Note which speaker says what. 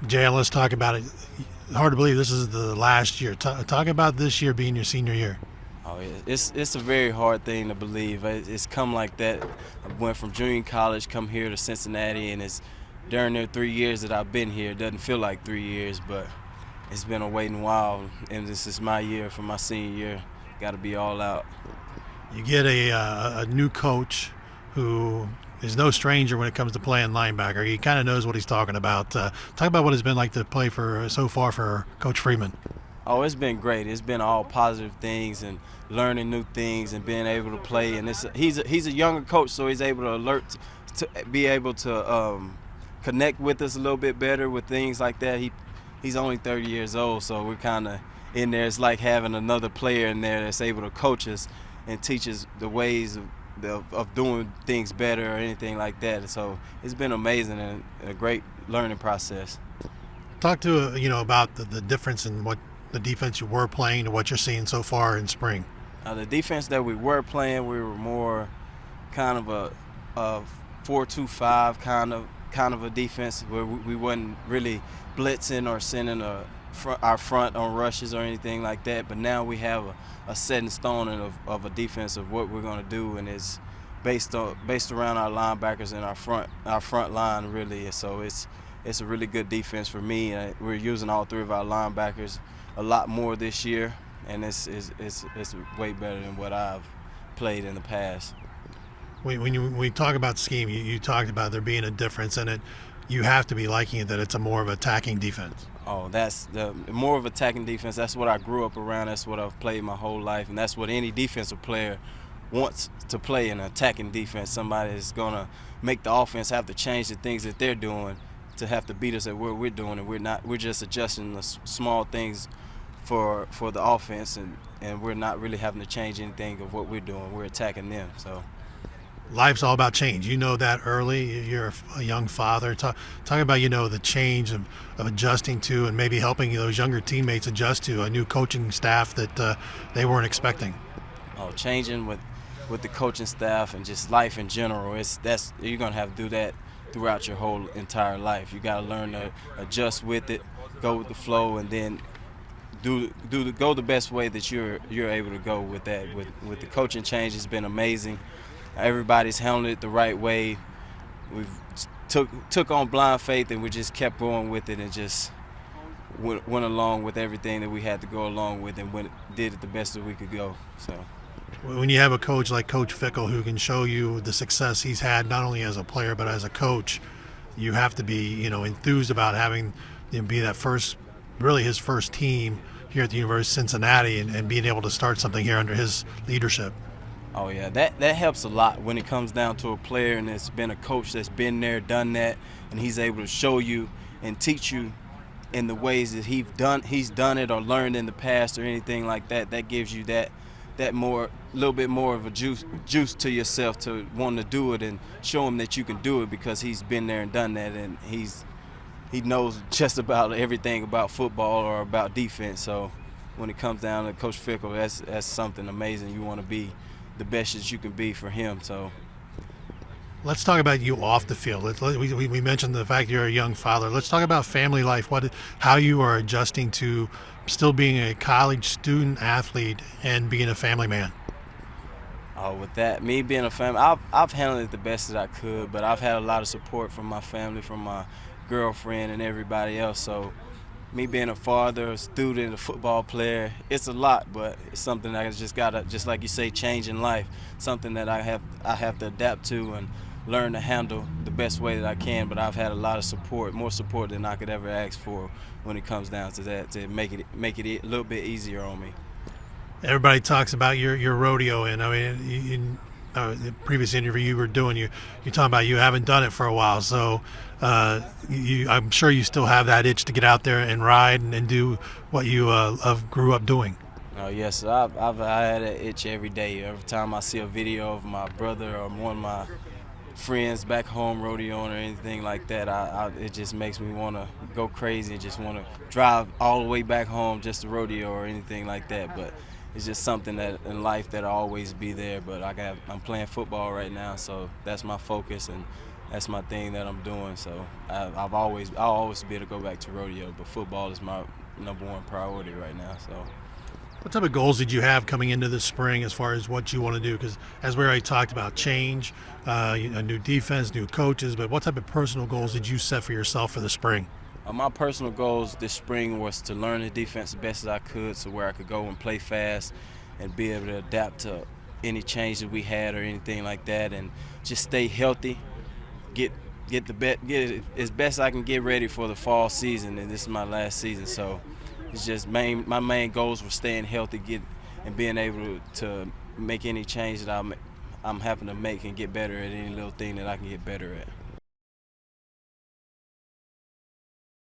Speaker 1: Jay, let's talk about it. Hard to believe this is the last year. Talk about this year being your senior year.
Speaker 2: Oh, yeah. It's a very hard thing to believe. It's come like that. I went from junior college, come here to Cincinnati, and it's during the 3 years that I've been here. It doesn't feel like 3 years, but it's been a waiting while, and this is my year for my senior year. Got to be all out.
Speaker 1: You get a new coach who is no stranger when it comes to playing linebacker. He kind of knows what he's talking about. Talk about what it's been like to play for so far for Coach Freeman.
Speaker 2: Oh, it's been great. It's been all positive things and learning new things and being able to play. And he's a younger coach, so he's able to be able to connect with us a little bit better with things like that. He's only 30 years old, so we're kind of in there. It's like having another player in there that's able to coach us and teach us the ways of doing things better or anything like that. So it's been amazing and a great learning process.
Speaker 1: Talk to about the difference in what the defense you were playing to what you're seeing so far in spring.
Speaker 2: The defense that we were playing, we were more kind of a 4-2-5 kind of a defense where we wasn't really blitzing or sending our front on rushes or anything like that. But now we have a set in stone of a defense of what we're going to do, and it's based around our linebackers and our front line really. So it's a really good defense for me. We're using all three of our linebackers a lot more this year, and it's way better than what I've played in the past.
Speaker 1: When we talk about scheme, you talked about there being a difference in it. You have to be liking it that it's a more of attacking defense.
Speaker 2: Oh, that's the more of attacking defense. That's what I grew up around. That's what I've played my whole life, and that's what any defensive player wants to play, an attacking defense. Somebody is gonna make the offense have to change the things that they're doing to have to beat us at what we're doing, and we're not. We're just adjusting the small things for the offense, and we're not really having to change anything of what we're doing. We're attacking them. So.
Speaker 1: Life's all about change. You know that early. You're a young father. Talk about the change of adjusting to and maybe helping those younger teammates adjust to a new coaching staff that they weren't expecting.
Speaker 2: Oh, changing with the coaching staff and just life in general. You're gonna have to do that throughout your whole entire life. You got to learn to adjust with it, go with the flow, and then go the best way that you're able to go with that. With the coaching change, it's been amazing. Everybody's handled it the right way. We've took on blind faith, and we just kept going with it and just went along with everything that we had to go along with, and did it the best that we could go. So.
Speaker 1: When you have a coach like Coach Fickle who can show you the success he's had not only as a player but as a coach, you have to be enthused about having be that first, really his first team here at the University of Cincinnati and being able to start something here under his leadership.
Speaker 2: Oh yeah, that helps a lot when it comes down to a player and it's been a coach that's been there, done that, and he's able to show you and teach you in the ways that he's done it or learned in the past or anything like that. That gives you that little bit more of a juice to yourself to want to do it and show him that you can do it because he's been there and done that, and he knows just about everything about football or about defense. So when it comes down to Coach Fickle, that's something amazing. You want to be the best that you can be for him. So
Speaker 1: let's talk about you off the field. We mentioned the fact you're a young father. Let's talk about family life. How you are adjusting to still being a college student athlete and being a family man.
Speaker 2: With that, me being a family, I've handled it the best that I could, but I've had a lot of support from my family, from my girlfriend and everybody else. So me being a father, a student, a football player, it's a lot, but it's something that I just gotta, just like you say, change in life. Something that I have to adapt to and learn to handle the best way that I can. But I've had a lot of support, more support than I could ever ask for when it comes down to that, to make it a little bit easier on me.
Speaker 1: Everybody talks about your rodeo, and I mean, in the previous interview you were doing, you're talking about you haven't done it for a while, so I'm sure you still have that itch to get out there and ride and do what you grew up doing.
Speaker 2: Oh yes, I had an itch every day. Every time I see a video of my brother or one of my friends back home rodeoing or anything like that, it just makes me want to go crazy and just want to drive all the way back home just to rodeo or anything like that. But it's just something that in life that'll always be there. But I'm playing football right now, so that's my focus, and that's my thing that I'm doing. So I'll always be able to go back to rodeo, but football is my #1 priority right now. So.
Speaker 1: What type of goals did you have coming into this spring as far as what you want to do? Because as we already talked about, change, a new defense, new coaches, but what type of personal goals did you set for yourself for the spring?
Speaker 2: My personal goals this spring was to learn the defense the best as I could, so where I could go and play fast and be able to adapt to any changes we had or anything like that, and just stay healthy, get it as best I can get ready for the fall season, and this is my last season. So it's just my main goals were staying healthy, and being able to make any change that I'm having to make and get better at any little thing that I can get better at.